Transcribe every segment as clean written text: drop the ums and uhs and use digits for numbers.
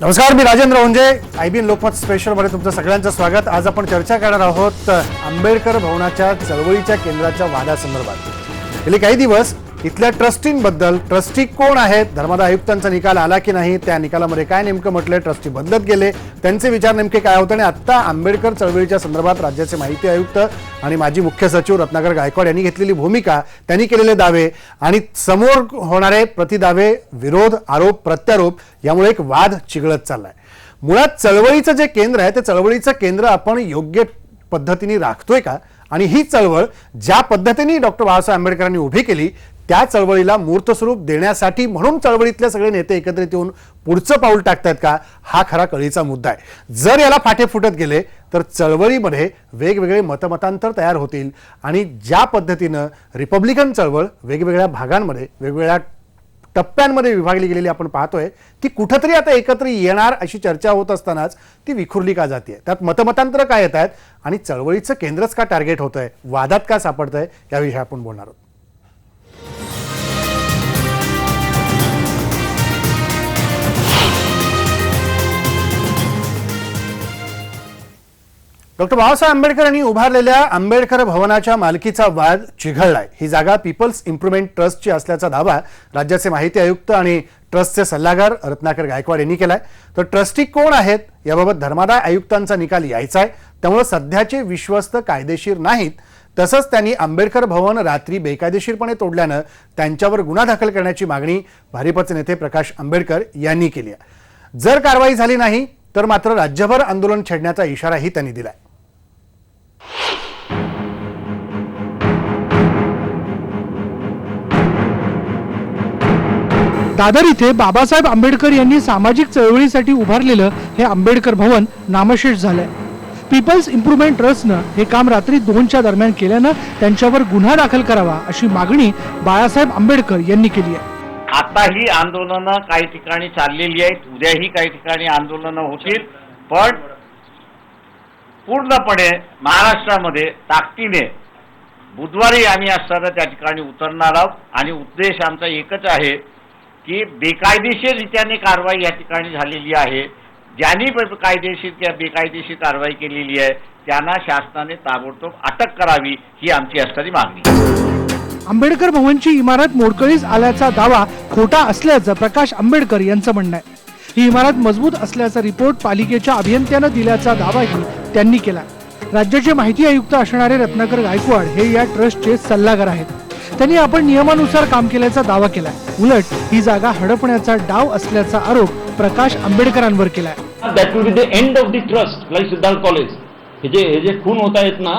नमस्कार, मी राजेंद्र ओंजे. IBN लोकमत स्पेशलमध्ये तुमचं सगळ्यांचं स्वागत. आज आपण चर्चा करणार आहोत आंबेडकर भवनाच्या चळवळीच्या केंद्राच्या वादासंदर्भात. गेले काही दिवस इथल्या ट्रस्टींबद्दल, ट्रस्टी कोण आहेत, धर्मादाय आयुक्तांचा निकाल आला की नाही, त्या निकालामध्ये काय नेमकं म्हटलंय, ट्रस्टी बदलत गेले, त्यांचे विचार नेमके काय होते, आणि आता आंबेडकर चळवळीच्या संदर्भात राज्याचे माहिती आयुक्त आणि माजी मुख्य सचिव रत्नाकर गायकवाड यांनी घेतलेली भूमिका, त्यांनी केलेले दावे आणि समोर होणारे प्रतिदावे, विरोध, आरोप, प्रत्यारोप यामुळे एक वाद चिघळत चाललाय. मुळात चळवळीचं जे केंद्र आहे ते चळवळीचं केंद्र आपण योग्य पद्धतीने राखतोय का, आणि ही चळवळ ज्या पद्धतीने डॉक्टर बाबासाहेब आंबेडकरांनी उभी केली त्या चळवळीला मूर्त स्वरूप देण्यासाठी म्हणून चळवळीतले सगळे नेते एकत्रित येऊन पुढचं पाऊल टाकतायत का, हा खरा कळीचा मुद्दा आहे. जर याला फाटे फुटत गेले तर चळवळीमध्ये वेगवेगळे मतमतांतर तयार होतील आणि ज्या पद्धतीनं रिपब्लिकन चळवळ वेगवेगळ्या भागांमध्ये, वेगवेगळ्या टप्प्यांमध्ये विभागली गेलेली आपण पाहतोय, ती कुठंतरी आता एकत्र येणार अशी चर्चा होत असतानाच ती विखुरली का जाते, त्यात मतमतांतर काय येत आहेत आणि चळवळीचं केंद्रच का टार्गेट होत आहे, वादात का सापडतंय, याविषयी आपण बोलणार आहोत. डॉक्टर बाबासाहेब आंबेडकर यांनी उभारलेल्या आंबेडकर भवनाच्या मालकीचा वाद चिघळलाय. ही जागा पीपल्स इम्प्रुव्हमेंट ट्रस्टची असल्याचा दावा राज्याचे माहिती आयुक्त आणि ट्रस्टचे सल्लागार रत्नाकर गायकवाड यांनी केलाय. तर ट्रस्टी कोण आहेत याबाबत धर्मादाय आयुक्तांचा निकाल यायचा आहे, त्यामुळे सध्याचे विश्वस्त कायदेशीर नाहीत. तसंच त्यांनी आंबेडकर भवन रात्री बेकायदेशीरपणे तोडल्यानं त्यांच्यावर गुन्हा दाखल करण्याची मागणी भारिपचे नेते प्रकाश आंबेडकर यांनी केली आहे. जर कारवाई झाली नाही तर मात्र राज्यभर आंदोलन छेडण्याचा इशाराही त्यांनी दिलाय. दादर इथे बाबासाहेब आंबेडकर यांनी सामाजिक चळवळीसाठी उभारलेलं हे आंबेडकर भवन नामशेष झालंय. पीपल्स इम्प्रुव्हमेंट ट्रस्टनं हे काम रात्री 2च्या दरम्यान केल्यानं त्यांच्यावर गुन्हा दाखल करावा अशी मागणी बाळासाहेब आंबेडकर यांनी केली आहे. आताही आंदोलनं काही ठिकाणी चाललेली आहेत, उद्याही काही ठिकाणी आंदोलनं होतील, पण पूर्णपणे महाराष्ट्रामध्ये ताकदीने बुधवारी आम्ही असताना त्या ठिकाणी उतरणार आहोत. आणि उद्देश आमचा एकच आहे की बेकायदेशीररित्याने कारवाई या ठिकाणी झालेली आहे, ज्यांनी कायदेशीर किंवा बेकायदेशीर कारवाई केलेली आहे त्यांना शासनाने ताबडतोब अटक करावी, ही आमची असणारी मागणी. आंबेडकर भवनची इमारत मोडकळीस आल्याचा दावा खोटा असल्याचं प्रकाश आंबेडकर यांचं म्हणणं आहे. ही इमारत मजबूत असल्याचा रिपोर्ट पालिकेच्या अभियंत्यानं दिल्याचा दावाही त्यांनी केला. राज्याचे माहिती आयुक्त असणारे रत्नाकर गायकवाड हे या ट्रस्टचे सल्लागार आहेत. त्यांनी आपण नियमानुसार काम केल्याचा दावा केलाय. उलट ही जागा हडपण्याचा डाव असल्याचा आरोप प्रकाश आंबेडकरांवर केलाय. That will be the end of the trust. Like Siddharth college, हे जे खून होत आहेत ना,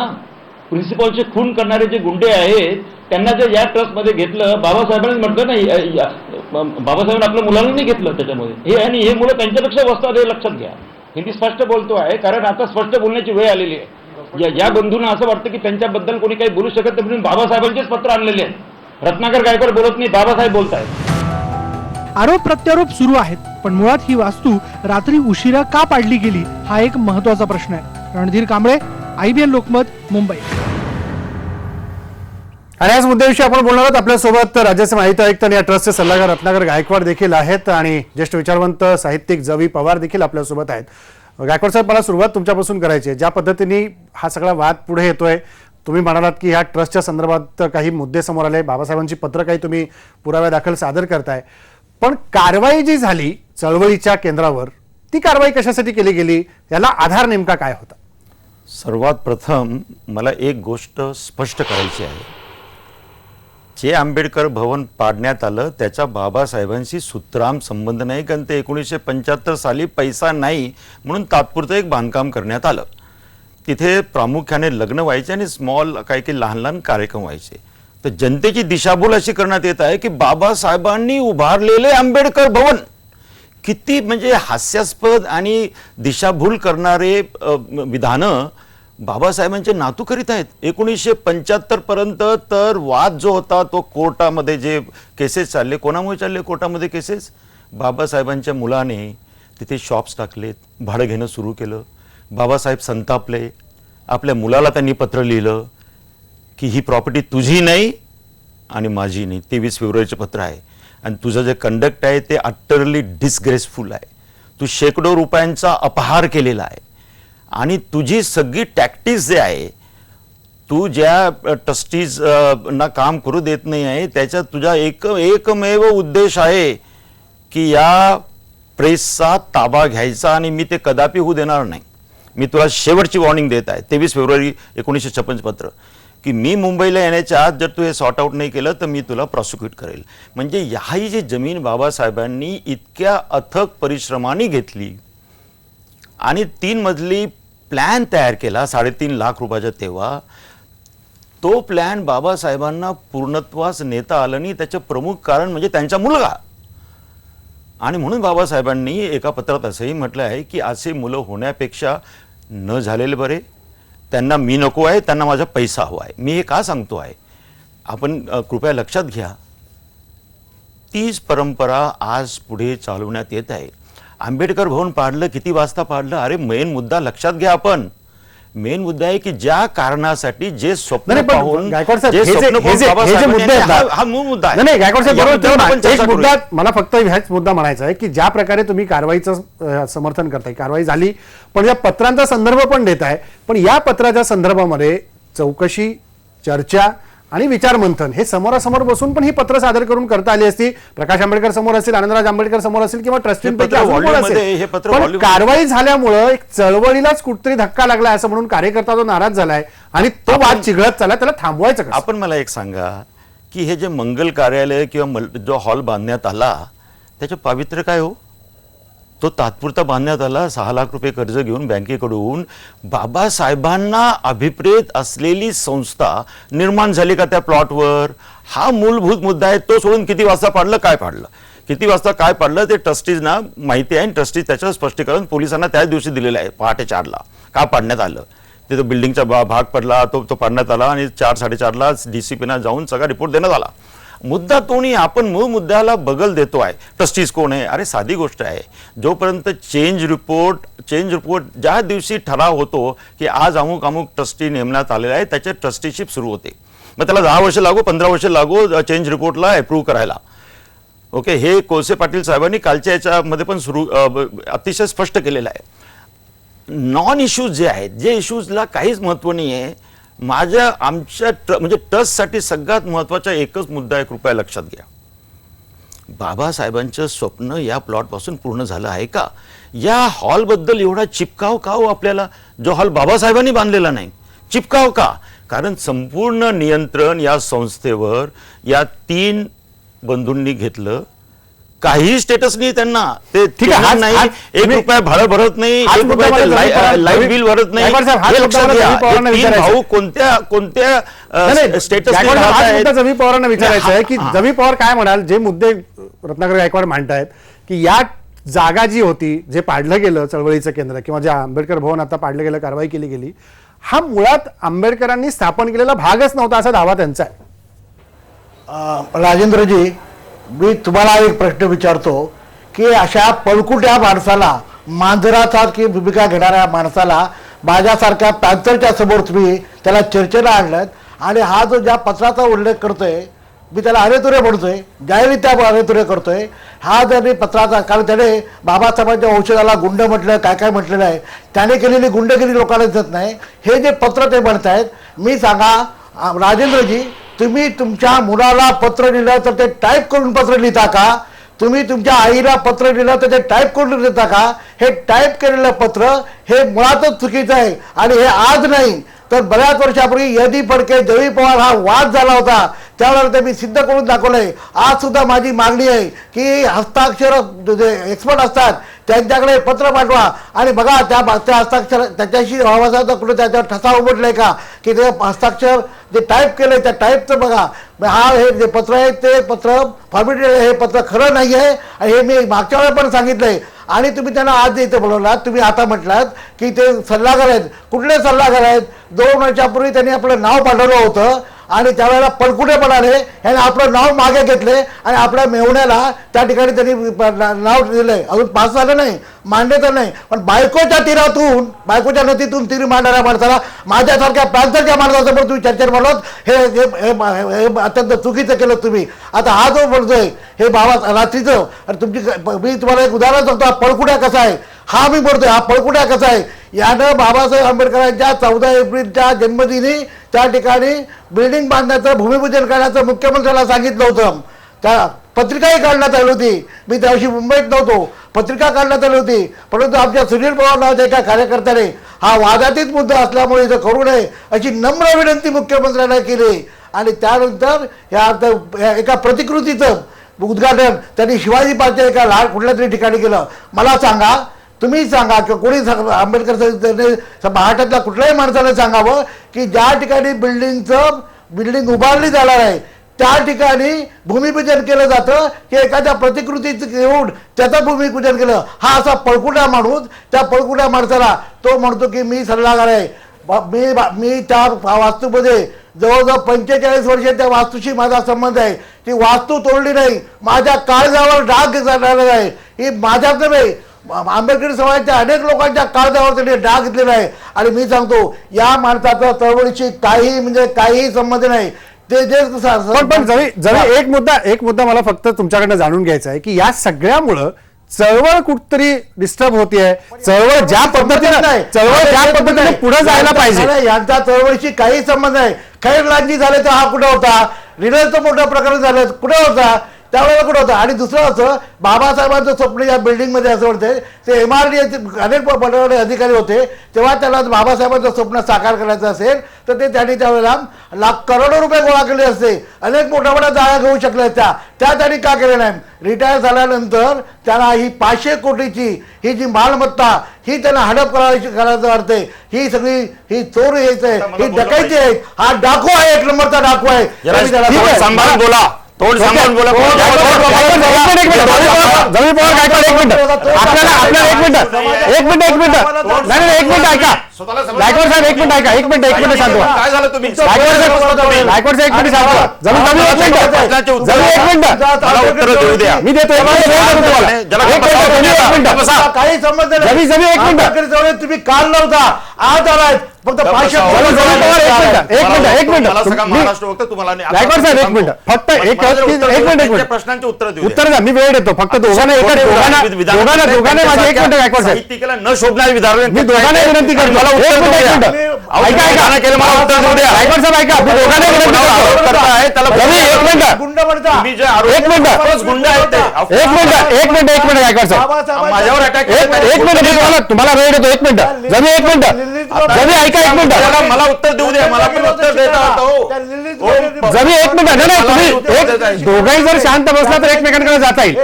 प्रिन्सिपलचे खून करणारे जे गुंडे आहेत त्यांना जर या ट्रस्टमध्ये घेतलं, बाबासाहेबांनी म्हटलं नाही, बाबासाहेबांनी आपल्या मुलांना नाही घेतलं त्याच्यामध्ये, हे आणि हे मुलं त्यांच्यापेक्षा वस्तात, हे लक्षात घ्या. हिंदी स्पष्ट बोलतो आहे, कारण आता स्पष्ट बोलण्याची वेळ आलेली आहे. या बंधूंना असं वाटतं की त्यांच्याबद्दल कोणी काही बोलू शकत नाही म्हणून बाबासाहेबांचेच पत्र आणलेले आहेत. रत्नाकर गायकवाड बोलत नाही, बाबासाहेब बोलत आहेत. आरोप प्रत्यारोप सुरू आहेत, पण मुळात ही वास्तू रात्री उशिरा का पाडली गेली हा एक महत्वाचा प्रश्न आहे. रणधीर कांबळे, IBN लोकमत, मुंबई. आणि याच मुद्द्याविषयी आपण बोलणार आहोत. आपल्यासोबत राज्याचे माहिती आयुक्त आणि या ट्रस्टचे सल्लागार रत्नाकर गायकवाड देखील आहेत आणि ज्येष्ठ विचारवंत साहित्यिक जवी पवार देखील आपल्यासोबत आहेत. गायकवाड साहेब, मला सुरुवात तुमच्यापासून करायची आहे. ज्या पद्धतीने हा सगळा वाद पुढे येतोय, तुम्ही म्हणालात की ह्या ट्रस्टच्या संदर्भात काही मुद्दे समोर आले, बाबासाहेबांची पत्र काही तुम्ही पुराव्यादाखल सादर करताय, पण कारवाई जी झाली चळवळीच्या केंद्रावर, ती कारवाई कशासाठी केली गेली, याला आधार नेमका काय होता? सर्वात प्रथम मला एक गोष्ट स्पष्ट करायची आहे. जे आंबेडकर भवन पाडण्यात आलं त्याचा बाबासाहेबांशी सुतराम संबंध नाही, कारण ते 1975 साली पैसा नाही म्हणून तात्पुरतं एक बांधकाम करण्यात आलं. तिथे प्रामुख्याने लग्न व्हायचे आणि स्मॉल काही लहान लहान कार्यक्रम व्हायचे. तर जनतेची दिशाभूल अशी करण्यात येत आहे की बाबासाहेबांनी उभारलेले आंबेडकर भवन किती म्हणजे हास्यास्पद आणि दिशाभूल करणारे विधानं बाबासाहेबांचे नातू करीत आहेत. 1975 पर्यंत तर वाद जो होता तो कोर्टामध्ये जे केसेस चालले, कोणामुळे चालले कोर्टामध्ये केसेस? बाबासाहेबांच्या मुलाने तिथे शॉप्स टाकलेत, भाडं घेणं सुरू केलं. बाबासाहेब संतापले, आपल्या मुलाला त्यांनी पत्र लिहिलं की ही प्रॉपर्टी तुझी नाही आणि माझी नाही. 23 फेब्रुवारीचं पत्र आहे आणि तुझं जे कंडक्ट आहे ते अटरली डिसग्रेसफुल आहे. तू शेकडो रुपयांचा अपहार केलेला आहे आणि तुझी सगळी टॅक्टिक्स जे आहे, तू ज्या ट्रस्टीज ना काम करू देत नाही आहे, त्याच्यात तुझा एकमेव उद्देश आहे की या प्रेसचा ताबा घ्यायचा आणि मी ते कदापि होऊ देणार नाही. मी तुला शेवटची वॉर्निंग देत आहे. 23 फेब्रुवारी 1956 पत्र की मी मुंबईला येण्याच्या आत जर तू हे सॉर्ट आउट नाही केलं तर मी तुला प्रॉसिक्यूट करेल. म्हणजे ही जी जमीन बाबासाहेबांनी इतक्या अथक परिश्रमाने घेतली आणि 3 मजली प्लॅन तयार केला 3.5 लाख रुपयाचा, तेव्हा तो प्लॅन बाबासाहेबांना पूर्णत्वास नेता आलं नाही. त्याचं प्रमुख कारण म्हणजे त्यांचा मुलगा. आणि म्हणून बाबासाहेबांनी एका पत्रात असंही म्हटलं आहे की असे मुलं होण्यापेक्षा न झालेले बरे. त्यांना मी नको आहे, त्यांना माझा पैसा हवा आहे. मी हे का सांगतो आहे, आपण कृपया लक्षात घ्या, तीच परंपरा आज पुढे चालवण्यात येत आहे. आंबेडकर भवन पाडलं, किती वाजता पाडलं? अरे मेन मुद्दा लक्षात घ्या. आपण मेन मुद्दा आहे की ज्या कारणासाठी जे स्वप्न नाही, पण पाहून गायकवाड साहेब, जे हे जे- स्वप्न हे पाहून जे- हे जे बाबासाहेबांनी मुद्दे आहेत ना- हा मूळ मुद्दा आहे. नाही गायकवाड साहेब, या बरोबर, मुद्द्यावर आपण एक चर्चा मुद्दा करूया. मला फक्त ह्याच मुद्दा म्हणायचा आहे की ज्या प्रकारे तुम्ही कारवाईचं समर्थन करताय, कारवाई झाली पण या पत्रांचा संदर्भ पण देत आहे, पण या पत्राच्या संदर्भामध्ये चौकशी, चर्चा आणि विचारमंथन हे समोरासमोर बसून पण ही पत्र सादर करून करता आली असती. प्रकाश आंबेडकर समोर असेल, आनंदराज आंबेडकर समोर असेल किंवा ट्रस्टींपैकी हे पत्र अजून कोण volume मध्ये, असेल. हे पत्र पण volume- कारवाई झाल्यामुळं एक चळवळीलाच कुठतरी धक्का लागला असं म्हणून कार्यकर्ता जो नाराज झालाय आणि तो वाद चिघळत चालला, त्याला थांबवायचं कसं? आपण मला एक सांगा की हे जे मंगल कार्यालय किंवा जो हॉल बांधण्यात आला त्याचं पावित्र्य काय हो? तो तात्पुरता बांधण्यात आला 6 लाख रुपये कर्ज घेऊन बँकेकडून. बाबासाहेबांना अभिप्रेत असलेली संस्था निर्माण झाली का त्या प्लॉटवर? हा मूलभूत मुद्दा आहे. तो सोडून किती वाजता पाडलं, काय पाडलं, किती वाजता काय पाडलं ते ट्रस्टीजना माहिती आहे आणि ट्रस्टीज त्याचं स्पष्टीकरण पोलिसांना त्याच दिवशी दिलेलं आहे. पहाटे 4ला का पाडण्यात आलं ते, तो बिल्डिंगचा भाग पडला, तो पाडण्यात आला आणि 4-4:30ला DCPना जाऊन सगळा रिपोर्ट देण्यात आला. मुद्दा तो नाही, आपण मूळ मुद्द्याला बगल देतो आहे. ट्रस्टीज कोण आहे? अरे साधी गोष्ट आहे. जोपर्यंत चेंज रिपोर्ट ज्या दिवशी ठराव होतो की आज अमुक ट्रस्टी नेमण्यात आलेला आहे, त्याचे ट्रस्टीशिप सुरू होते. मग त्याला 10 वर्ष लागो, 15 वर्ष लागो चेंज रिपोर्टला अप्रूव्ह करायला. ओके, हे कोळसे पाटील साहेबांनी कालच्या याच्यामध्ये पण अतिशय स्पष्ट केलेलं आहे. नॉन इश्यूज जे आहेत, जे इश्यूजला काहीच महत्त्व नाही आहे, आमच्या म्हणजे ट्रस्टसाठी सगळ्यात महत्त्वाचा एकच मुद्दा आहे. कृपया लक्षात घ्या, बाबासाहेबांचं स्वप्न या प्लॉटपासून पूर्ण झालं आहे का? या हॉलबद्दल एवढा चिपकाव का हो आपल्याला? जो हॉल बाबासाहेबांनी बांधलेला नाही, चिपकाव का? कारण संपूर्ण नियंत्रण या संस्थेवर या 3 बंधूंनी घेतलं. काही स्टेटस नाही त्यांना. ते ठीक आहे, नाही, हाच- 1 रुपया भाडं भरत नाही, हाच 1 मुद्दा मला रुपया लाईट बिल भरत नाही. गायकवाड साहेब, हाच हे मुद्दा लक्षात मला घ्या. रवी पवारांना हे 3 विचारायचं भाऊ कोणत्या स्टेटस गायकवाड साहेब, हाच मुद्दा जवी पवारांना विचारायचं आहे की जवी पवार काय म्हणाल, जे मुद्दे रत्नाकर गायकवाड मांडतायत की या जागा जी होती, जे पाडलं गेलं चळवळीचं केंद्र किंवा जे आंबेडकर भवन आता पाडलं गेलं, कारवाई केली गेली, हा मुळात आंबेडकरांनी स्थापन केलेला भागच नव्हता असा दावा त्यांचा आहे. राजेंद्रजी, मी तुम्हाला एक प्रश्न विचारतो की अशा पळकुट्या माणसाला, मांजरासारखी भूमिका घेणाऱ्या माणसाला माझ्यासारख्या पॅन्थरच्या समोर तुम्ही त्याला चर्चेला आणलं आणि हा जो ज्या पत्राचा उल्लेख करतोय, मी त्याला अरेतुरे म्हणतोय, जाहीररित्या अरेतुरे करतोय. हा जरी पत्राचा, कारण त्याने बाबासाहेबांच्या औषधाला गुंड म्हटलं, काय म्हटलेलं आहे, त्याने केलेली गुंडगिरी लोकांना दिसत नाही. हे जे पत्र ते म्हणतायत, मी सांगा राजेंद्रजी, तुम्ही तुमच्या मुलाला पत्र लिहिलं तर ते टाईप करून पत्र लिहिता का? तुम्ही तुमच्या आईला पत्र लिहिलं तर ते टाईप करून लिहिता का? हे टाईप केलेलं पत्र हे मुळातच चुकीचं आहे. आणि हे आज नाही तर बऱ्याच वर्षापूर्वी यदी फडके, जवी पवार हा वाद झाला होता, त्यावेळेला ते मी सिद्ध करून दाखवलंय. आज सुद्धा माझी मागणी आहे की हस्ताक्षर जे एक्सपर्ट असतात त्यांच्याकडे पत्र पाठवा आणि बघा त्या हस्ताक्षर त्याच्याशी बाबासाहेबांचा कुठे त्याच्यावर ठसा उमटलाय का, की ते हस्ताक्षर जे टाईप केलंय त्या टाईपचं बघा. हे जे पत्र आहे ते पत्र फॉर्मेटेड आहे, हे पत्र खरं नाही आहे. आणि हे मी मागच्या वेळेला पण सांगितलंय. आणि तुम्ही त्यांना आज इथं बोलवलात, तुम्ही आता म्हटलात की ते सल्लागार आहेत. कुठले सल्लागार आहेत? 2 वर्षापूर्वी त्यांनी आपलं नाव पाठवलं होतं आणि त्यावेळेला पडकुटेपणाने याने आपलं नाव मागे घेतले आणि आपल्या मेहुण्याला त्या ठिकाणी त्यांनी नाव दिलंय. अजून पास झालं नाही, मान्यता नाही, पण बायकोच्या नदीतून तीर मांडणाऱ्या माणसाला माझ्यासारख्या प्रांताच्या माणसासमोर तुम्ही चर्चेत बोलत हे अत्यंत चुकीचं केलं तुम्ही. आता हा जो बोलतोय हे बाबा रात्रीचं, आणि मी तुम्हाला एक उदाहरण सांगतो. हा पळकुट्या कसा आहे, हा मी बोलतोय, हा पळकुट्या कसा आहे. यानं बाबासाहेब आंबेडकरांच्या 14 एप्रिलच्या जन्मदिनी त्या ठिकाणी बिल्डिंग बांधण्याचं, भूमिपूजन करण्याचं मुख्यमंत्र्याला सांगितलं होतं. त्या पत्रिकाही काढण्यात आली होती. मी त्याविषयी मुंबईत नव्हतो, पत्रिका काढण्यात आली होती. परंतु आमच्या सुनील पवार नावाच्या एका कार्यकर्त्याने हा वादातीत मुद्दा असल्यामुळे इथं करू नये अशी नम्र विनंती मुख्यमंत्र्यांना केली. आणि त्यानंतर या एका प्रतिकृतीचं उद्घाटन त्यांनी शिवाजी पार्कच्या एका कुठल्या तरी ठिकाणी केलं. मला सांगा, तुम्ही सांगा किंवा कोणी आंबेडकर महाराष्ट्रातल्या कुठल्याही माणसाने सांगावं की ज्या ठिकाणी बिल्डिंग उभारली जाणार आहे त्या ठिकाणी भूमिपूजन केलं जातं की एखाद्या प्रतिकृतीचं घेऊन त्याचं भूमिपूजन केलं. हा असा पळकुटा माणूस, त्या पळकुट्या माणसाला तो म्हणतो की मी सल्लागार आहे. मी त्या वास्तूमध्ये जवळजवळ 45 वर्ष त्या वास्तूशी माझा संबंध आहे. ती वास्तू तोडली नाही, माझ्या काळजावर डाग झालेला आहे. ही माझ्याच नव्हे, आंबेडकरी समाजाच्या अनेक लोकांच्या काळजावर त्यांनी डाग घेतलेला आहे. आणि मी सांगतो या माणसाचा चळवळीशी काहीही संबंध नाही. ते जे पण जरी एक मुद्दा मला फक्त तुमच्याकडनं जाणून घ्यायचा आहे की या सगळ्यामुळं चळवळ कुठतरी डिस्टर्ब होतीये. चळवळ ज्या पद्धतीने पुढे जायला पाहिजे, यांचा चळवळीशी काही संबंध नाही. खैरलांजी झाले तर हा कुठे होता, रिडलचं मोठं प्रकरण झालं कुठे होता, त्यावेळेला कुठं होतं. आणि दुसरं असं, बाबासाहेबांचं स्वप्न या बिल्डिंगमध्ये असं वाटते, ते MRDA अनेक पडवणे अधिकारी होते तेव्हा त्याला बाबासाहेबांचं स्वप्न साकार करायचं असेल तर ते त्यांनी त्यावेळेला करोडो रुपये गोळा केले असते, अनेक मोठ्या मोठ्या जागा घेऊ शकल्या असत्या. त्या त्यांनी का केले नाही. रिटायर झाल्यानंतर त्यांना ही 500 कोटीची ही जी मालमत्ता ही त्यांना हडप करायचं अर्थ आहे. ही सगळी ही चोर यायचंय, ही डकायती आहे, हा डाकू आहे, 1 नंबरचा डाकू आहे. सांभाळून बोला, तोंड सांभाळून बोला. एक मिनिट शांत व्हा. काय झालं तुम्ही? गायकवाड साहेब एक मिनिट शांत व्हा. मला उत्तर देऊ द्या. मी देतो काही संबंध नाही. तुम्ही काल नव्हता, आज आलाय. फक्त महाराष्ट्र फक्त तुम्हाला गायकवाड साहेब एक मिनिट, फक्त एक मिनिट प्रश्नांचे उत्तर देऊ. उत्तर द्या. मी वेळ देतो फक्त दोघांना माझे 1 मिनिट. गायकवाड साहेब साहित्यिकाला न शोभणारे विधान मी दोघांना विनंती करतो, मला उत्तर देऊ द्या. ऐका केलं, मला उत्तर देऊ द्या. गायकवाड साहेब ऐका, मी दोघांना विनंती करतो. आहे त्याला एक मिनिट गुंड म्हणता. तुम्ही जे आरोप- एक मिनिट. खरंच गुंड आहेत ते. एक मिनिट गायकवाड साहेब माझ्यावर अटॅक एक मिनिट तुम्हाला वेळ देतो. 1 मिनिट जमी 1 मिनिट जमी ऐका 1 मिनिट मला उत्तर देऊ द्या. मला पण उत्तर देता होतं. जमी 1 मिनिट नाही तुम्ही दोघांही जर शांत बसला तर एकमेकांकडे जाता येईल.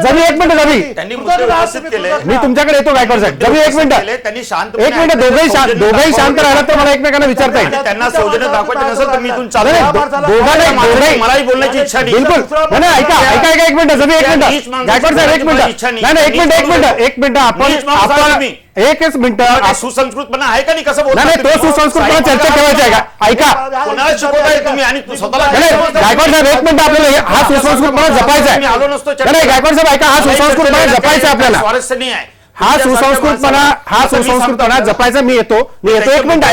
जमी 1 मिनिट जमी त्यांनी मुद्दे व्यवस्थित केले. मी तुमच्याकडे येतो गायकवाड साहेब. जमी 1 मिनिट त्यांनी शांत 1 मिनिट दोघंही शांत राहिला तर मला एकमेकांना विचारता येईल. त्यांना सौजन्य दाखवायचं नसेल तर मी इथून चालू दोघांनाही मलाही बोलण्याची इच्छा नाही. बिलकुल नाही. ऐका 1 मिनिट जमी 1 मिनिट गायकवाड साहेब 1 मिनिट नाही 1 मिनिट आपण एकच मिनिट सुसंस्कृतपणा आहे का नाही? कसं बोलतो नाही तो सुसंस्कृतपणा चर्चा ठेवायची आहे का? ऐका कोणाला शिकवताय तुम्ही आणि स्वतःला गायकवाड साहेब 1 मिनिट आपल्याला हा सुसंस्कृतपणा जपायचा आहे. मी आलो नसतो. नाही गायकवाड साहेब ऐका, हा सुसंस्कृतपणा जपायचा आपल्याला. स्वारस्य नाही आहे. हा सुसंस्कृतपणा जपायचा. मी येतो 1 मिनिट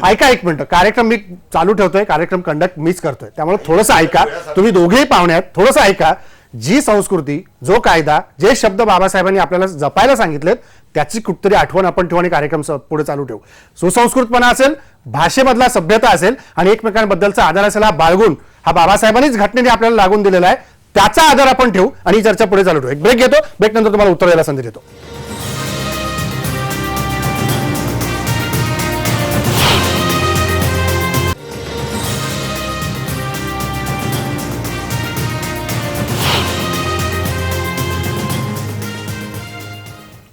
ऐका 1 मिनिट. कार्यक्रम मी चालू ठेवतोय, कार्यक्रम कंडक्ट मीच करतोय, त्यामुळे थोडंसं ऐका. तुम्ही दोघेही पाहुणे आहेत, थोडंसं ऐका. जी संस्कृती, जो कायदा, जे शब्द बाबासाहेबांनी आपल्याला जपायला सांगितलेत त्याची कुठतरी आठवण आपण ठेवू आणि कार्यक्रम पुढे चालू ठेवू. सुसंस्कृतपणा असेल, भाषेमधला सभ्यता असेल आणि एकमेकांबद्दलचा आदर असेल, हा बाळगून हा बाबासाहेबांनीच घटनेने आपल्याला लागून दिलेला आहे, त्याचा आदर आपण ठेवू आणि ही चर्चा पुढे चालू ठेवू. एक ब्रेक घेतो, ब्रेक नंतर तुम्हाला उत्तर द्यायला संधी देतो.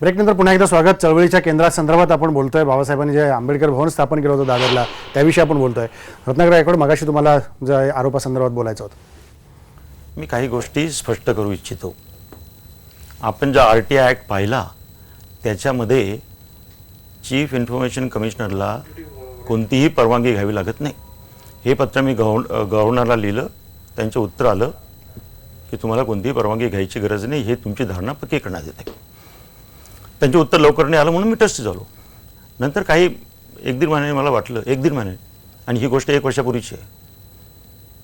ब्रेक नंतर पुन्हा एकदा स्वागत. चळवळीच्या केंद्रासंदर्भात आपण बोलतोय. बाबासाहेबांनी जे आंबेडकर भवन स्थापन केलं होतं दादरला त्याविषयी आपण बोलतोय. रत्नाकर गायकवाड, मगाशी तुम्हाला जे आरोपासंदर्भात बोलायचं होतं. मी काही गोष्टी स्पष्ट करू इच्छितो. आपण जो RTI ॲक्ट पाहिला त्याच्यामध्ये चीफ इन्फॉर्मेशन कमिशनरला कोणतीही परवानगी घ्यावी लागत नाही. हे पत्र मी गव्हर्नरला लिहिलं. त्यांचं उत्तर आलं की तुम्हाला कोणतीही परवानगी घ्यायची गरज नाही, हे तुमची धारणा पक्की करण्यात येते. त्यांचं उत्तर लवकर नाही आलं म्हणून मी ट्रस्टी झालो. नंतर काही 1-1.5 महिन्याने मला वाटलं, 1-1.5 महिने, आणि ही गोष्ट 1 वर्षापूर्वीची आहे,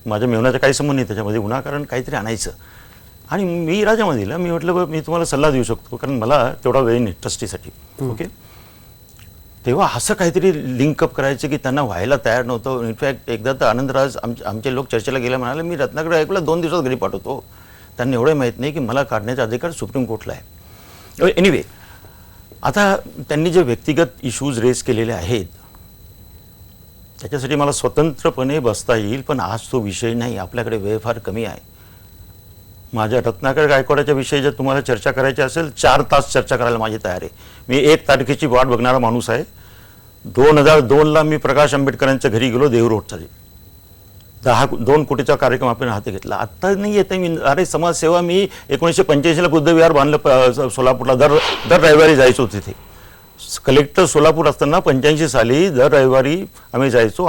माझ्या मेवण्याचा काही संबंध नाही त्याच्यामध्ये, विनाकारण काहीतरी आणायचं. आणि मी राजामध्ये दिला. मी म्हटलं मी तुम्हाला सल्ला देऊ शकतो, कारण मला तेवढा वेळ नाही ट्रस्टीसाठी. ओके. तेव्हा असं काहीतरी लिंकअप करायचं की त्यांना व्हायला तयार नव्हतं. इनफॅक्ट एकदा तर आनंदराज आमचे लोक चर्चेला गेले, म्हणाले मी रत्नागिरी ऐकलं 2 दिवसात घरी पाठवतो. त्यांना एवढं माहीत नाही की मला काढण्याचा अधिकार सुप्रीम कोर्टला आहे. एनिवे, आता त्यांनी जे व्यक्तिगत इश्यूज रेज केलेले आहेत त्याच्यासाठी मला स्वतंत्रपणे बसता येईल, पण आज तो विषय नाही. आपल्याकडे वेळ फार कमी आहे. माझ्या रत्नाकर गायकवाडाच्या विषयी जर तुम्हाला चर्चा करायची असेल 4 तास चर्चा करायला माझी तयार आहे. मी 1 तारखेची वाट बघणारा माणूस आहे. 2002ला मी प्रकाश आंबेडकरांच्या घरी गेलो, देहू रोडचा. 2 कोटीचा कार्यक्रम आपण हाती घेतला. आत्ता नाही येते मी. अरे समाजसेवा मी 1985ला बुद्धविहार बांधलं सोलापूरला. दर रविवारी जायचो तिथे. कलेक्टर सोलापूर असताना 85 साली दर रविवारी आम्ही जायचो.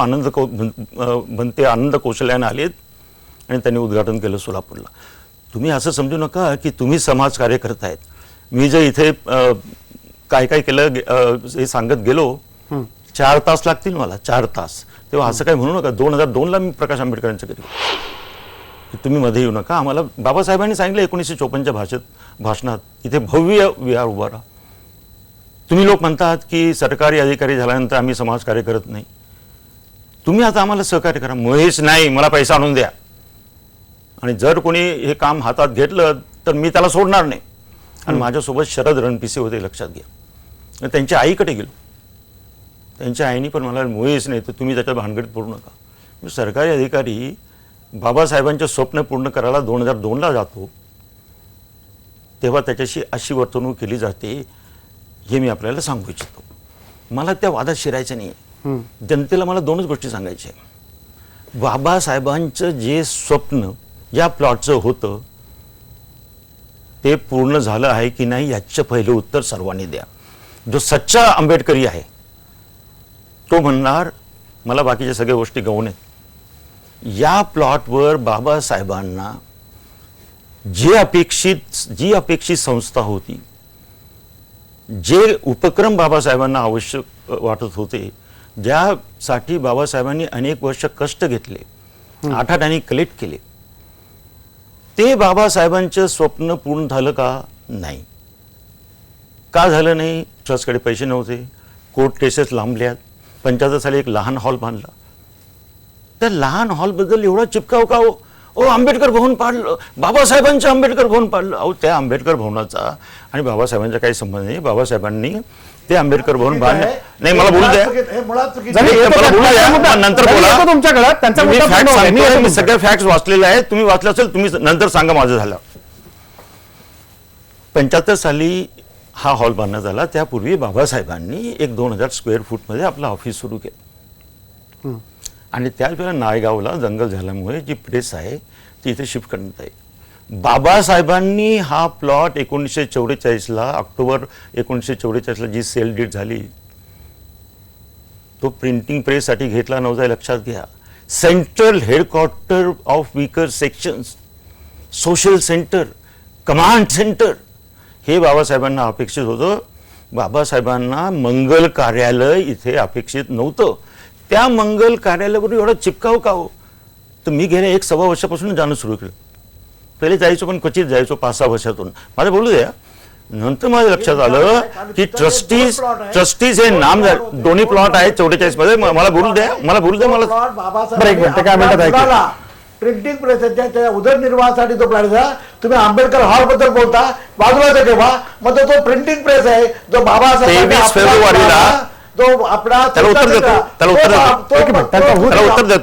भंते आनंद कौशल्याने आलेत आणि त्यांनी उद्घाटन केलं सोलापूरला. तुम्ही असं समजू नका की तुम्ही समाजकार्य करतायत. मी जर इथे काय काय केलं हे सांगत गेलो 4 तास लागतील मला, 4 तास. तेव्हा असं काय म्हणू नका. 2002ला मी प्रकाश आंबेडकरांच्या घरी. तुम्ही मध्ये येऊ नका. आम्हाला बाबासाहेबांनी सांगितलं 1954च्या भाषणात इथे भव्य विहार उभा राहा. तुम्ही लोक म्हणतात की सरकारी अधिकारी झाल्यानंतर आम्ही समाजकार्य करत नाही. तुम्ही आता आम्हाला सहकार्य करा. महेश नाही, मला पैसा आणून द्या. आणि जर कोणी हे काम हातात घेतलं तर मी त्याला सोडणार नाही. आणि माझ्यासोबत शरद रणपिसे होते, लक्षात घ्या. त्यांच्या आईकडे गेलो. त्यांच्या आईने पण मला मुळीच नाही तर तुम्ही त्याच्या भानगडीत पडू नका. मी सरकारी अधिकारी बाबासाहेबांचे स्वप्न पूर्ण करायला 2002ला जातो तेव्हा त्याच्याशी अशी वर्तणूक केली जाते हे मी आपल्याला सांगू इच्छितो. मला त्या वादात शिरायचं नाही आहे. जनतेला मला 2च गोष्टी सांगायच्या आहे. बाबासाहेबांचं जे स्वप्न या प्लॉटचं होतं ते पूर्ण झालं आहे की नाही याचं पहिलं उत्तर सर्वांनी द्या. जो सच्चा आंबेडकरी आहे तो म्हणणार मला बाकीच्या सगळ्या गोष्टी गौण आहेत. या प्लॉटवर बाबासाहेबांना जी अपेक्षित संस्था होती, जे उपक्रम बाबासाहेबांना आवश्यक वाटत होते, ज्यासाठी बाबासाहेबांनी अनेक वर्ष कष्ट घेतले, 8 कलेक्ट केले, ते बाबासाहेबांचं स्वप्न पूर्ण झालं का? नाही. का झालं नाही? ट्रस्टकडे पैसे नव्हते, कोर्ट केसेस लांबल्यात. 75 साली एक लहान हॉल बांधला. त्या लहान हॉलबद्दल एवढा चिपकाव का हो? आंबेडकर भवन पाडलं, बाबासाहेबांचं आंबेडकर भवन पाडलं. अहो, त्या आंबेडकर भवनाचा आणि बाबासाहेबांचा काही संबंध नाही. बाबासाहेबांनी ते आंबेडकर भवन बांधलं नाही. मला बोलू द्या, नंतर बोला. मी सगळे फॅक्ट्स वाचलेले आहेत. तुम्ही वाचले असेल, तुम्ही नंतर सांगा माझं झालं. 75 साली हा हॉल बांधण्यात आला. त्यापूर्वी बाबासाहेबांनी एक 2000 स्क्वेअर फूटमध्ये आपलं ऑफिस सुरू केलं. आणि त्याच वेळेला नायगावला दंगल झाल्यामुळे जी प्रेस आहे ती इथे शिफ्ट करण्यात आली. बाबासाहेबांनी हा प्लॉट 1944ला ऑक्टोबर 1944ला जी सेल डीड झाली तो प्रिंटिंग प्रेससाठी घेतला नव्हता, लक्षात घ्या. Central headquarter of weaker sections, social centre, command centre हे बाबासाहेबांना अपेक्षित होतं. बाबासाहेबांना मंगल कार्यालय इथे अपेक्षित नव्हतं. त्या मंगल कार्यालयावर एवढा चिपकाव का हो? तर मी गेल्या 1-1.25 वर्षापासून जाणं सुरू केलं. पहिले जायचो पण क्वचित जायचो 5-6 वर्षातून. माझं बोलू द्या. नंतर माझ्या लक्षात आलं की ट्रस्टीज हे नाम दोन्ही प्लॉट आहेत 44 मध्ये. मला बोलू द्या. एक मिनिट, काय म्हणतात? प्रिंटिंग प्रेसच्या उदरनिर्वाहासाठी तो प्लॅन आहे. तुम्ही आंबेडकर हॉल बद्दल बोलता, बाजूला ठेवा. मग तो प्रिंटिंग प्रेस आहे जो बाबासाहेब 23 फेब्रुवारीला तो आपला त्याला उत्तर देतो.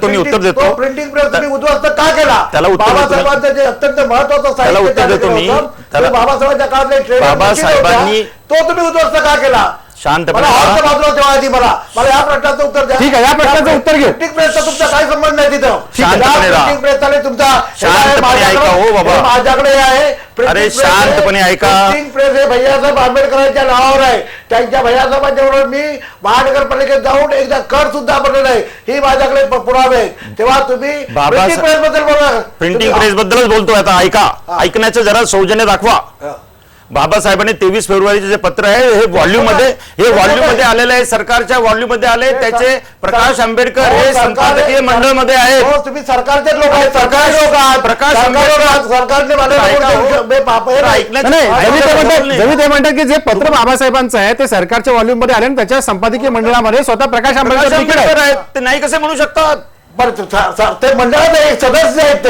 मी उत्तर देतो. प्रिंटिंग प्रेस तुम्ही उद्ध्वस्त का केला? त्याला उत्तर बाबासाहेबांचं जे अत्यंत महत्वाचं त्याला उत्तर देतो मी. बाबासाहेबांच्या काळातले बाबासाहेबांनी तो तुम्ही उद्ध्वस्त का केला? शांतपणे मला हॉलच्या बाजूला तेव्हा आधी मला या प्रश्नाचं उत्तर द्या. ठीक आहे, या प्रश्नाचं उत्तर घेऊ. प्रिंटिंग प्रेसचा तुमचा काय संबंध नाही तिथं. शांतपणे राहा. प्रिंटिंग प्रेसचा तुमचा शांतपणे ऐका हो बाबा. हे माझ्याकडे आहे. अरे शांतपणे ऐका. प्रिंटिंग प्रेस हे भैयासाहेब आंबेडकरांच्या नावावर आहे. त्यांच्या भैयासाहेबांच्या बरोबर मी महानगरपालिकेत जाऊन एकदा कर सुद्धा भरलेला आहे. ही माझ्याकडे पुरावे आहेत. तेव्हा तुम्ही प्रिंटिंग प्रेस बद्दल बोला. प्रिंटिंग प्रेस बद्दलच बोलतोय आता. ऐका, ऐकण्याचं जरा सौजन्य दाखवा. बाबासाहेबांनी 23 फेब्रुवारीचे जे पत्र आहे हे व्हॉल्यूम मध्ये आलेलं आहे, सरकारच्या व्हॉल्यूम मध्ये आले. त्याचे प्रकाश आंबेडकर हे संपादकीय मंडळ मध्ये आहेत. हो, तुम्ही सरकारचे लोक आहेत. सरकारी लोक आहात. प्रकाश सरकारने जरी ते म्हणतात की जे पत्र बाबासाहेबांचं आहे ते सरकारच्या व्हॉल्यूम मध्ये आले आणि त्याच्या संपादकीय मंडळामध्ये स्वतः प्रकाश आंबेडकर आहेत. ते नाही कसे म्हणू शकतात? बरं, ते मंडळात एक सदस्य आहेत.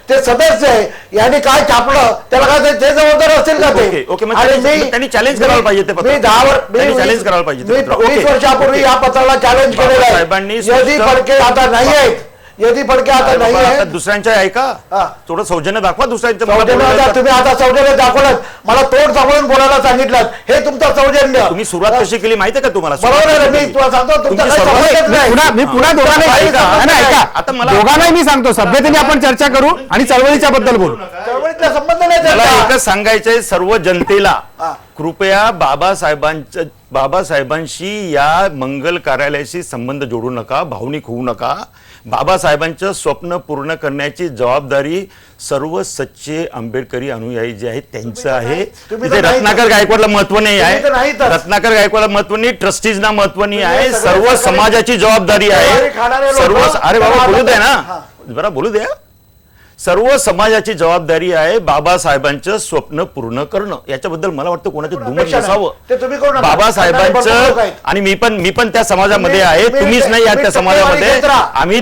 ते सदस्य आहे. यांनी काय छापलं त्याला काय ते जबाबदार असतील का ते? ओके, त्यांनी चॅलेंज करायला पाहिजे ते पत्र. मी चॅलेंज करायला पाहिजे. 20 वर्षापूर्वी या पत्राला चॅलेंज केलेलं आहे. साहेबांनी यदी फडके आता नाही आहेत. यदी फडके आता नाही आता आहेत. दुसऱ्यांच्या ऐका, थोडं सौजन्य दाखवा दुसऱ्यांच्या. तुम्ही आता सौजन्य दाखवलं. मला तोंड सांभाळून बोलायला सांगितलं. हे तुमचं सौजन्य. तुम्ही सुरुवात कशी केली माहितीये का तुम्हाला? बरोबर आहे. मी तुला सांगतो तुमचं काही संबंधच नाही. मी पुन्हा दोघांना आता मला दोघांनाही मी सांगतो सभ्यतेने आपण चर्चा करू आणि चळवळीच्या बद्दल बोलू. चळवळीतला संबंध नाही मला त्यांचा. एकच सांगायचंय सर्व जनतेला, कृपया बाबासाहेबांशी या मंगल कार्यालयाशी संबंध जोडू नका, भावनिक होऊ नका. बाबासाहेबांचं स्वप्न पूर्ण करण्याची जबाबदारी सर्व सच्चे आंबेडकरी अनुयायी जे आहेत त्यांचं आहे. तिथे रत्नाकर गायकवाडला महत्व नाही आहे. रत्नाकर गायकवाडला महत्व नाही, ट्रस्टीजना महत्व नाही आहे. सर्व समाजाची जबाबदारी आहे. सर्व, अरे बाबा बोलू द्या ना, बरं बोलू द्या. सर्व समाजाची जबाबदारी आहे बाबासाहेबांचं स्वप्न पूर्ण करणं. याच्याबद्दल मला वाटतं कोणाचं दुमत नसावं. बाबासाहेबांचं, आणि मी पण त्या समाजामध्ये आहे, तुम्हीच नाही आहात त्या समाजामध्ये. आम्ही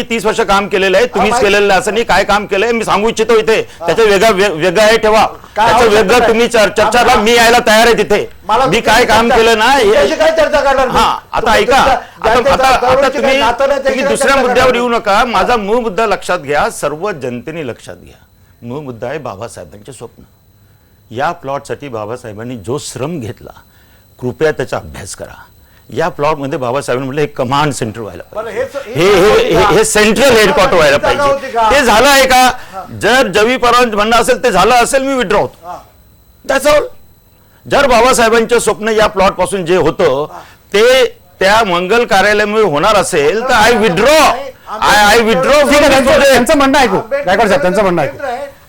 30 वर्ष काम केलेलं आहे. तुम्हीच केलेलं असं नाही. काय काम केलंय मी सांगू इच्छितो इथे. त्याचं वेगळं आहे ठेवा. त्याचं वेगळं तुम्ही चर्चाला मी यायला तयार आहे तिथे. मी काय काम केलं ना काय चर्चा करणार? हा, आता ऐका. आता तुम्ही दुसऱ्या मुद्द्यावर येऊ नका. माझा मूळ मुद्दा लक्षात घ्या. सर्व जनतेने लक्षात घ्या. मूळ मुद्दा आहे बाबासाहेबांचे स्वप्न. या प्लॉटसाठी बाबासाहेबांनी जो श्रम घेतला, कृपया त्याचा अभ्यास करा. या प्लॉट मध्ये बाबासाहेबांनी म्हटलं हे कमांड सेंटर व्हायला पाहिजे, हे सेंट्रल हेडक्वार्टर व्हायला पाहिजे. ते झालं आहे का? जर जवी परवानगी म्हणणं असेल ते झालं असेल, मी विड्रॉ होतो. That's all. जर बाबासाहेबांचं स्वप्न या प्लॉट पासून जे होतं ते त्या मंगल कार्यालयामुळे होणार असेल तर आय विड्रॉ. त्यांचं म्हणणं ऐकू. गायकवाड साहेब त्यांचं म्हणणं ऐकू.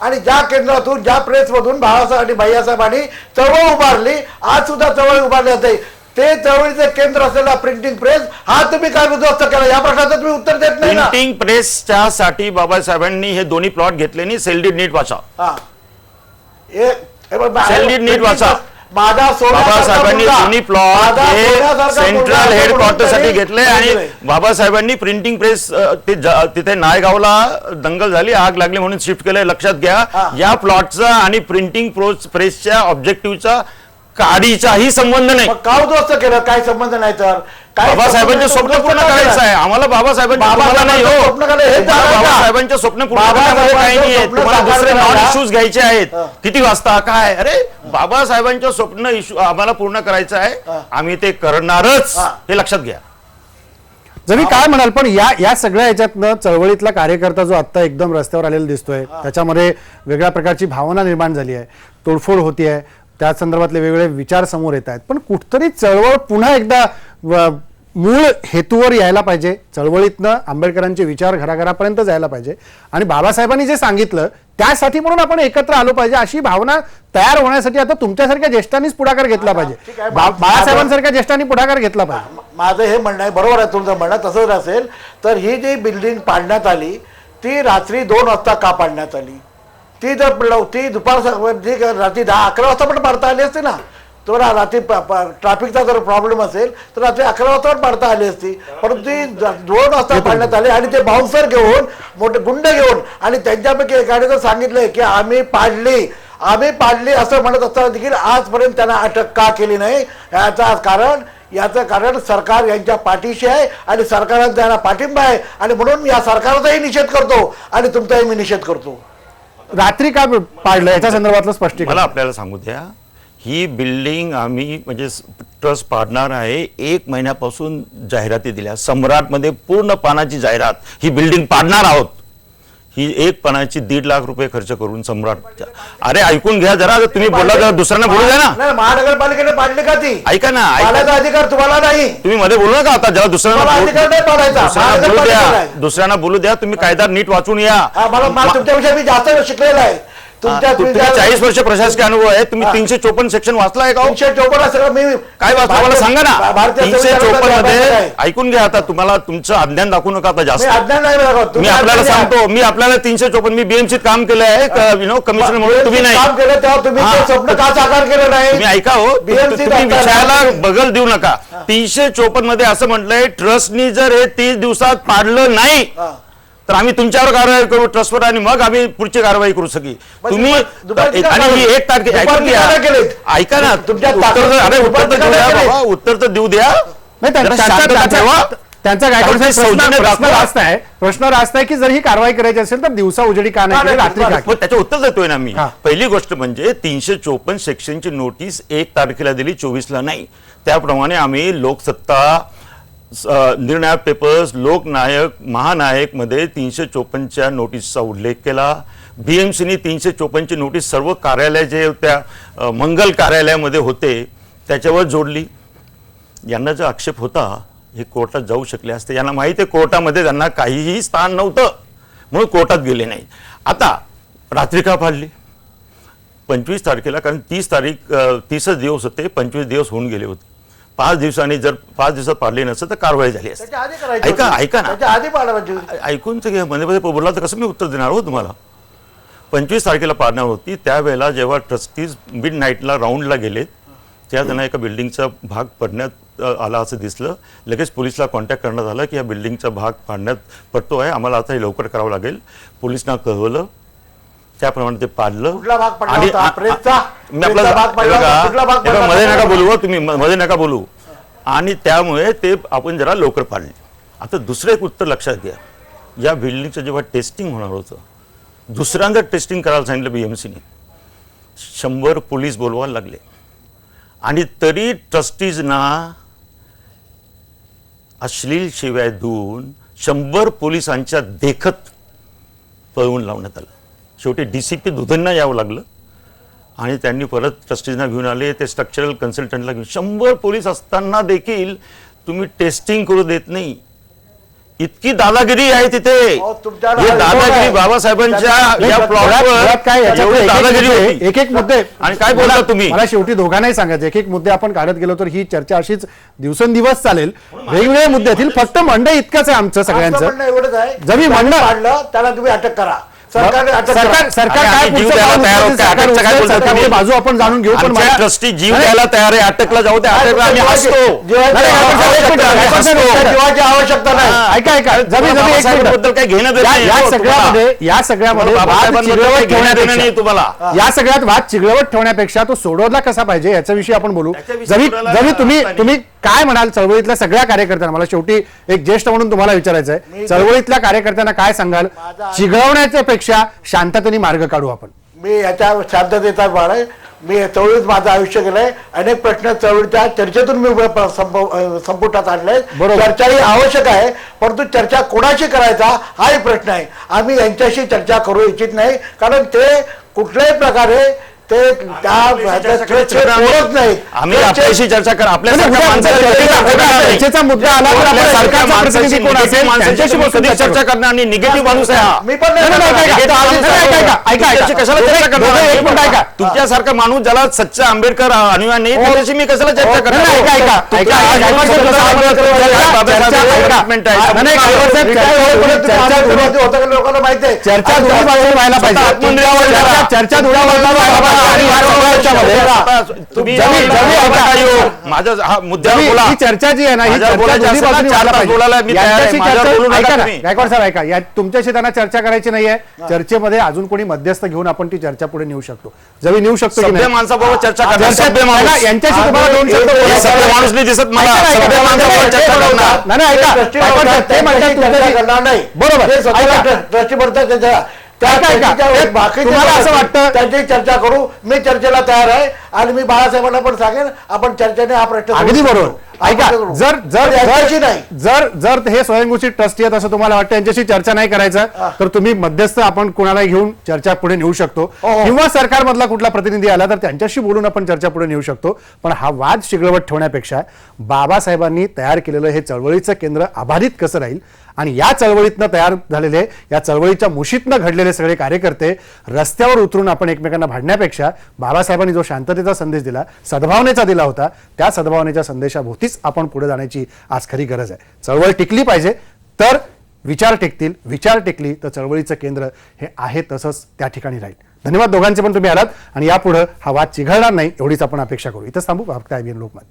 आणि ज्या केंद्रातून, ज्या प्रेसमधून बाळासाहेब आणि भैयासाहेबांनी चळवळ उभारली, आज सुद्धा चळवळ उभारली जाते. ते चळवळीचे केंद्र असलेला प्रिंटिंग प्रेस हा तुम्ही काय उद्ध्वस्त केला? या प्रश्नाचं तुम्ही उत्तर देत नाही ना. प्रिंटिंग प्रेसच्या साठी बाबासाहेबांनी हे दोन्ही प्लॉट घेतले नाही. सेल्डीड नीट वाचा. सेल्डीड नीट वाचा. बाबासाहेबांनी दोन्ही प्लॉट हे सेंट्रल हेडक्वार्टर साठी घेतले आणि बाबासाहेबांनी प्रिंटिंग प्रेस तिथे नायगावला दंगल झाली, आग लागली म्हणून शिफ्ट केलंय. लक्षात घ्या, या प्लॉटचा आणि प्रिंटिंग प्रेसच्या ऑब्जेक्टिव्हचा काडीचाही संबंध नाही. का उद्ध्वस्त केलं? काय संबंध नाही तर बाबासाहेबांचे स्वप्न पूर्ण करायचं आहे आम्हाला. बाबासाहेबांच्या स्वप्न पूर्ण करण्यामध्ये काही नाही आहे. तुम्हाला दुसरे नॉन इश्यूज घ्यायचे आहेत. किती वाजता काय? अरे बाबासाहेबांचं स्वप्न इश्यू आम्हाला पूर्ण करायचं आहे. आम्ही ते करणारच, हे लक्षात घ्या. जरी काय म्हणाल, पण या सगळ्या याच्यातनं चळवळीतला कार्यकर्ता जो आता एकदम रस्त्यावर आलेला दिसतोय, त्याच्यामध्ये वेगळ्या प्रकारची भावना निर्माण झाली आहे, तोडफोड होती आहे, त्या संदर्भातले वेगवेगळे विचार समोर येत आहेत. पण कुठतरी चळवळ पुन्हा एकदा मूळ हेतूवर यायला पाहिजे. चळवळीतनं आंबेडकरांचे विचार घराघरापर्यंत जायला पाहिजे आणि बाबासाहेबांनी जे सांगितलं त्यासाठी म्हणून आपण एकत्र आलो पाहिजे, अशी भावना तयार होण्यासाठी आता तुमच्यासारख्या ज्येष्ठांनीच पुढाकार घेतला पाहिजे. बाळासाहेबांसारख्या ज्येष्ठांनी पुढाकार घेतला पाहिजे. माझं हे म्हणणं आहे, बरोबर आहे तुमचं म्हणणं. तसंच असेल तर ही जी बिल्डिंग पाडण्यात आली ती रात्री 2 वाजता का पाडण्यात आली? ती दुपार रात्री 10-11 वाजता पण पाडता आली असते ना. तो रात्री ट्रॅफिकचा जर प्रॉब्लेम असेल तर रात्री 11 वाजता पण पाडता आली असती. परंतु ती 2 वाजता पाडण्यात आली आणि ते बाउन्सर घेऊन, मोठे गुंड घेऊन, आणि त्यांच्यापैकी एकाने तर सांगितलंय की आम्ही पाडली असं म्हणत असताना देखील आजपर्यंत त्यांना अटक का केली नाही? याचं कारण सरकार यांच्या पाठीशी आहे आणि सरकारचा त्यांना पाठिंबा आहे. आणि म्हणून या सरकारचाही निषेध करतो आणि तुमचाही मी निषेध करतो. रात्री का पाडलं याच्या संदर्भातलं स्पष्टीकरण मला आपल्याला सांगू द्या. ही बिल्डिंग आम्ही म्हणजे ट्रस्ट पाडणार आहे 1 महिन्यापासून जाहिराती दिल्या. सम्राटमध्ये पूर्ण पानाची जाहिरात, ही बिल्डिंग पाडणार आहोत. ही एक पानाची 1.5 लाख रुपये खर्च करून सम्राट. अरे ऐकून घ्या जरा, तुम्ही बोलला जरा दुसऱ्यांना बोलू द्या ना. नाही, महानगरपालिकेने पाडली का ती? ऐका ना, पाडायचा अधिकार तुम्हाला नाही. तुम्ही मध्ये बोलू नका आता, जरा तुम्हाला अधिकार नाही पाडायचा. दुसऱ्यांना बोलू द्या. तुम्ही कायदा नीट वाचून या. मला तुमच्यापेक्षा मी जास्त शिकलेला आहे. तुम्ही 40 वर्ष प्रशासकीय अनुभव आहे. तुम्ही 354 सेक्शन वाचलाय का? 354 सगळं मी काय वाचलं मला सांगा ना. भारतीय 354 मध्ये ऐकून घ्या. आता तुम्हाला तुमचं अज्ञान दाखवू नका आता जास्त. मी आपल्याला सांगतो, मी आपल्याला 354 मी बीएमसीत काम केलं आहे कमिशनर म्हणून. तुम्ही नाही काम केलं तेव्हा तुम्ही ते स्वप्न का साकार केलं नाही? तुम्ही ऐका हो, तुम्ही विषयाला बगल देऊ नका. 354 मध्ये असं म्हटलंय, ट्रस्टनी जर हे 30 दिवसात पाडलं नाही तर आम्ही तुमच्यावर कारवाई करू ट्रस्टवर, आणि मग आम्ही पुढची कारवाई करू सगळी. तुम्ही आणि ही 1 तारखे ऐका ना, उत्तर तर देऊ द्या बाबा, उत्तर तर देऊ द्या. त्यांचा प्रश्न रास्त आहे की जर ही कारवाई करायची असेल तर दिवसा उजेडी का नाही, रात्री का? त्याचं उत्तर देतोय ना मी. पहिली गोष्ट म्हणजे 354 सेक्शनची नोटीस 1 तारखेला दिली, 24ला नाही. त्याप्रमाणे आम्ही लोकसत्ता, निर्णायक पेपर्स, लोकनायक, महानायक मध्ये 354च्या नोटीसचा उल्लेख केला. बीएमसीने 354ची नोटीस सर्व कार्यालय जे त्या मंगल कार्यालयामध्ये होते त्याच्यावर जोडली. यांना जो आक्षेप होता हे कोर्टात जाऊ शकले असते. यांना माहिती आहे कोर्टामध्ये त्यांना काहीही स्थान नव्हतं म्हणून कोर्टात गेले नाही. आता रात्री का पाडली 25 तारखेला? कारण 30च दिवस होते, 25 दिवस होऊन गेले होते. 5 दिवसांनी जर 5 दिवसात पाडले नसतं तर कारवाई झाली असते. ऐका ना, ऐकून तर घ्या. मध्ये बोलला तर कसं मी उत्तर देणार हो तुम्हाला. 25 तारखेला पाडणार होती. त्यावेळेला जेव्हा ट्रस्टीज मिड नाईटला राऊंडला गेलेत तेव्हा त्यांना एका बिल्डिंगचा भाग पडण्यात आला असं दिसलं. लगेच पोलिसला कॉन्टॅक्ट करण्यात आला की हा बिल्डिंगचा भाग पडतो आहे, आम्हाला आता हे लवकर करावं लागेल. पोलिसांना कळवलं, त्याप्रमाणे ते पाडलं. आणि मध्ये नका बोलू, तुम्ही मध्ये नका बोलू. आणि त्यामुळे ते आपण जरा लवकर पाडले. आता दुसरं एक उत्तर लक्षात घ्या. या बिल्डिंगचं जेव्हा टेस्टिंग होणार होतं, दुसऱ्यांदा टेस्टिंग करायला सांगितलं बीएमसीने. 100 पोलीस बोलवायला लागले आणि तरी ट्रस्टीजना अश्लील शिव्या देऊन 100 पोलिसांच्या देखत पळवून लावण्यात आलं. शेवटी DCP दुधन्ना यावं लागलं आणि त्यांनी परत ट्रस्टीजना घेऊन आले. ते स्ट्रक्चरल कन्सल्टंटला घेऊन 100 पोलीस असताना देखील तुम्ही टेस्टिंग करू देत नाही. इतकी दादागिरी आहे तिथे. दादागिरी बाबासाहेबांच्या या प्लॉटवर काय दादागिरी होती. एक मुद्दे आणि काय बोलता तुम्ही? मला शेवटी दोघांनाही सांगायचं, एक मुद्दे आपण काढत गेलो तर ही चर्चा अशीच दिवसेंदिवस चालेल. वेगवेगळे मुद्दे येतील. फक्त म्हणणं इतकंच आहे आमचं सगळ्यांचं. एवढंच आहे, जरी म्हणणं पाडलं त्याला तुम्ही अटक करा. सरकार बाजू आपण जाणून घेऊ. पण ट्रस्टी जीव द्यायला तयार आहे. अटकला जाऊ द्या, अटकला आम्ही हसतो. जीवाची आवश्यकता नाही. ऐका बद्दल काही घेणं या सगळ्यामध्ये तुम्हाला या सगळ्यात वाद चिघळवत ठेवण्यापेक्षा तो सोडवला कसा पाहिजे याच्याविषयी आपण बोलू. जरी तुम्ही काय म्हणाल चळवळीतल्या सगळ्या कार्यकर्त्यांना, मला शेवटी एक ज्येष्ठ म्हणून तुम्हाला विचारायचं आहे, चळवळीतल्या कार्यकर्त्यांना काय सांगाल? चिघळवण्याच्या पेक्षा शांततेने मार्ग काढू आपण. मी याच्या शांततेचा बाळ आहे. मी चळवळीत माझं आयुष्य गेलंय. अनेक प्रश्न चळवळीच्या चर्चेतून मी संपुटात आणले. चर्चा ही आवश्यक आहे, परंतु चर्चा कोणाशी करायचा हाही प्रश्न आहे. आम्ही यांच्याशी चर्चा करू इच्छित नाही, कारण ते कुठल्याही प्रकारे ते आम्ही आपल्याशी चर्चा करा. आपल्या चर्चेचा मुद्दा आला तर आपल्या सरकारचा प्रतिनिधी कोण असेल माणसाशी चर्चा करणार आणि निगेटिव्ह माणूस आहे हा. मी पण कशाला चर्चा करणार? तुमच्यासारखा माणूस ज्याला सच्चा आंबेडकर अनुयायी नाही त्याच्याशी मी कशाला चर्चा करणार? लोकांना माहिती आहे चर्चा व्हायला पाहिजे. चर्चा माझा हा मुद्दा ही चर्चा जी आहे ना, ही गायकवाड साहेब ऐका, या तुमच्याशी त्यांना चर्चा करायची नाहीये. चर्चेमध्ये अजून कोणी मध्यस्थ घेऊन आपण ती चर्चा पुढे नेऊ शकतो. जरी नेऊ शकतो सभ्य माणसाबरोबर चर्चा करणार. सभ्य माणूस यांच्याशी तुम्हाला दोन शब्द सभ्य माणूस नाही दिसत मला. सभ्य माणसाबरोबर चर्चा करणार नाही. ऐका, ते म्हणतात चर्चा करणार नाही. बरोबर ट्रस्टी म्हणतात काय काय चर्चेच्या बाकीच्या तुम्हाला असं वाटतं त्यांची चर्चा करू. मी चर्चेला तयार आहे आणि मी बाळासाहेबांना पण सांगेन आपण चर्चेने हा प्रश्न अगदी सोडवू. बरोबर. ऐका, आपण करू. जर जर पण यांच्याशी नाही. जर जर हे स्वयंघोषित ट्रस्टी आहेत असं तुम्हाला वाटतं यांच्याशी चर्चा नाही करायचं तर तुम्ही मध्यस्थ आपण कोणाला घेऊन चर्चा पुढे नेऊ शकतो हो. किंवा सरकारमधला कुठला प्रतिनिधी आला तर त्यांच्याशी बोलून आपण चर्चा पुढे नेऊ शकतो. पण हा वाद शिगळवत ठेवण्यापेक्षा बाबासाहेबांनी तयार केलेलं हे चळवळीचं केंद्र अबाधित कसं राहील आणि या चळवळीतनं तयार झालेले या चळवळीच्या मुशीतनं घडलेले सगळे कार्यकर्ते रस्त्यावर उतरून आपण एकमेकांना भांडण्यापेक्षा बाबासाहेबांनी जो शांततेचा संदेश दिला, सद्भावनेचा दिला होता, त्या सद्भावनेच्या संदेशाभोवतीच आपण पुढे जाण्याची आज खरी गरज आहे. चळवळ टिकली पाहिजे तर विचार टिकतील, विचार टिकली तर चळवळीचं केंद्र हे आहे तसंच त्या ठिकाणी राहील. धन्यवाद दोघांचे पण तुम्ही आलात आणि यापुढे हा वाद चिघळणार नाही एवढीच आपण अपेक्षा करू. इथंच थांबू. फक्त IBN लोकमत.